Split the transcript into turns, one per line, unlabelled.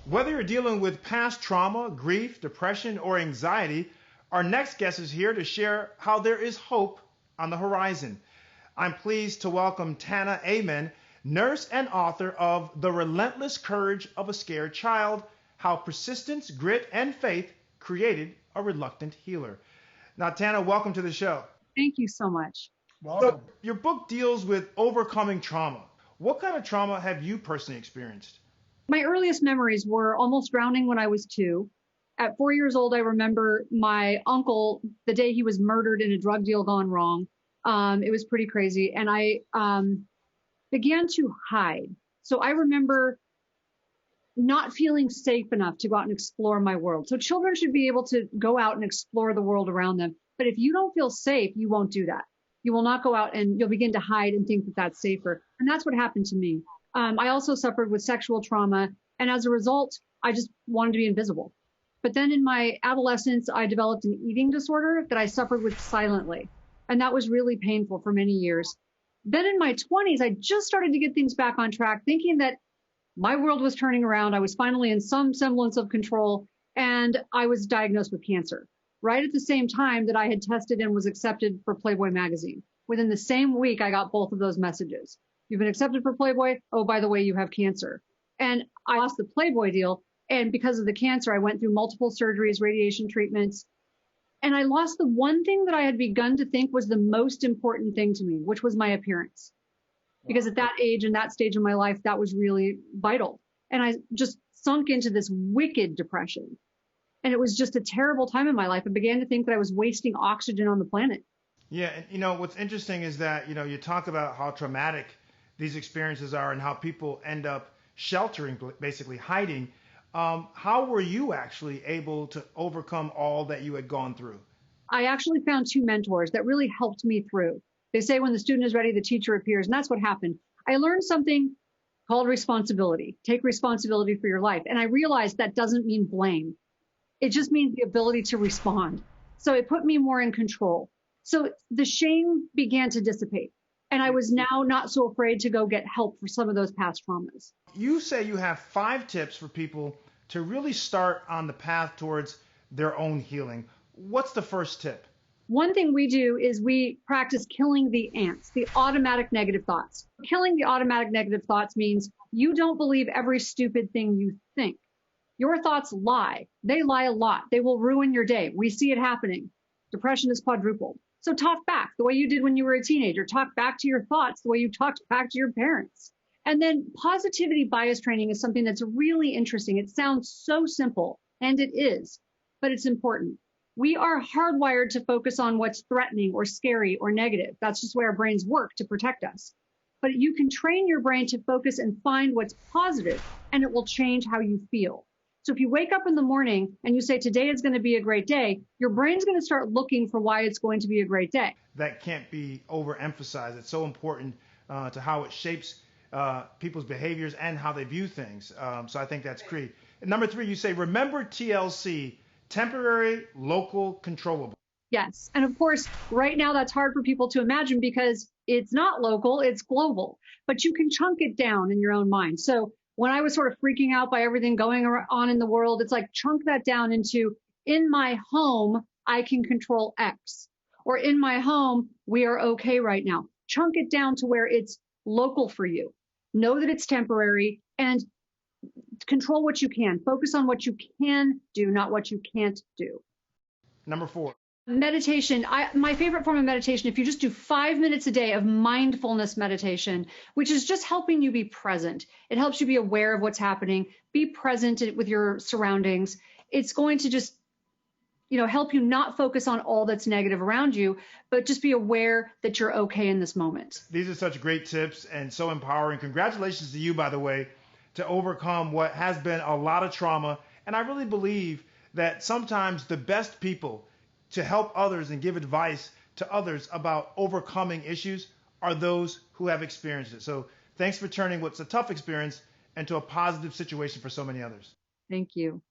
Whether you're dealing with past trauma, grief, depression, or anxiety, our next guest is here to share how there is hope on the horizon. I'm pleased to welcome Tana Amen, nurse and author of The Relentless Courage of a Scared Child, How Persistence, Grit, and Faith Created a Reluctant Healer. Now, Tana, welcome to the show.
Thank you so much.
Welcome. So, your book deals with overcoming trauma. What kind of trauma have you personally experienced?
My earliest memories were almost drowning when I was 2. At 4 years old, I remember my uncle, the day he was murdered in a drug deal gone wrong. It was pretty crazy. And I began to hide. So I remember not feeling safe enough to go out and explore my world. So children should be able to go out and explore the world around them. But if you don't feel safe, you won't do that. You will not go out and you'll begin to hide and think that that's safer. And that's what happened to me. I also suffered with sexual trauma. And as a result, I just wanted to be invisible. But then in my adolescence, I developed an eating disorder that I suffered with silently. And that was really painful for many years. Then in my 20s, I just started to get things back on track, thinking that my world was turning around. I was finally in some semblance of control, and I was diagnosed with cancer right at the same time that I had tested and was accepted for Playboy magazine. Within the same week, I got both of those messages. You've been accepted for Playboy. Oh, by the way, you have cancer. And I lost the Playboy deal. And because of the cancer, I went through multiple surgeries, radiation treatments. And I lost the one thing that I had begun to think was the most important thing to me, which was my appearance. Because at that age and that stage of my life, that was really vital. And I just sunk into this wicked depression. And it was just a terrible time in my life. I began to think that I was wasting oxygen on the planet.
Yeah, and what's interesting is that, you talk about how traumatic these experiences are and how people end up sheltering, basically hiding. How were you actually able to overcome all that you had gone through?
I actually found 2 mentors that really helped me through. They say when the student is ready, the teacher appears. And that's what happened. I learned something called responsibility. Take responsibility for your life. And I realized that doesn't mean blame. It just means the ability to respond. So it put me more in control. So the shame began to dissipate. And I was now not so afraid to go get help for some of those past traumas.
You say you have 5 tips for people to really start on the path towards their own healing. What's the first tip?
One thing we do is we practice killing the ants, the automatic negative thoughts. Killing the automatic negative thoughts means you don't believe every stupid thing you think. Your thoughts lie. They lie a lot. They will ruin your day. We see it happening. Depression is quadrupled. So talk back the way you did when you were a teenager. Talk back to your thoughts the way you talked back to your parents. And then positivity bias training is something that's really interesting. It sounds so simple, and it is, but it's important. We are hardwired to focus on what's threatening or scary or negative. That's just where our brains work to protect us. But you can train your brain to focus and find what's positive, and it will change how you feel. So if you wake up in the morning and you say, today is going to be a great day, your brain's going to start looking for why it's going to be a great day.
That can't be overemphasized. It's so important to how it shapes people's behaviors and how they view things. So I think that's key. And number 3, you say, remember TLC, temporary, local, controllable.
Yes. And of course, right now that's hard for people to imagine because it's not local, it's global. But you can chunk it down in your own mind. So when I was sort of freaking out by everything going on in the world, it's like chunk that down into, in my home, I can control X. Or in my home, we are okay right now. Chunk it down to where it's local for you. Know that it's temporary and control what you can. Focus on what you can do, not what you can't do.
Number 4.
Meditation. My favorite form of meditation, if you just do 5 minutes a day of mindfulness meditation, which is just helping you be present. It helps you be aware of what's happening, be present with your surroundings. It's going to just, help you not focus on all that's negative around you, but just be aware that you're okay in this moment.
These are such great tips and so empowering. Congratulations to you, by the way, to overcome what has been a lot of trauma. And I really believe that sometimes the best people to help others and give advice to others about overcoming issues are those who have experienced it. So thanks for turning what's a tough experience into a positive situation for so many others.
Thank you.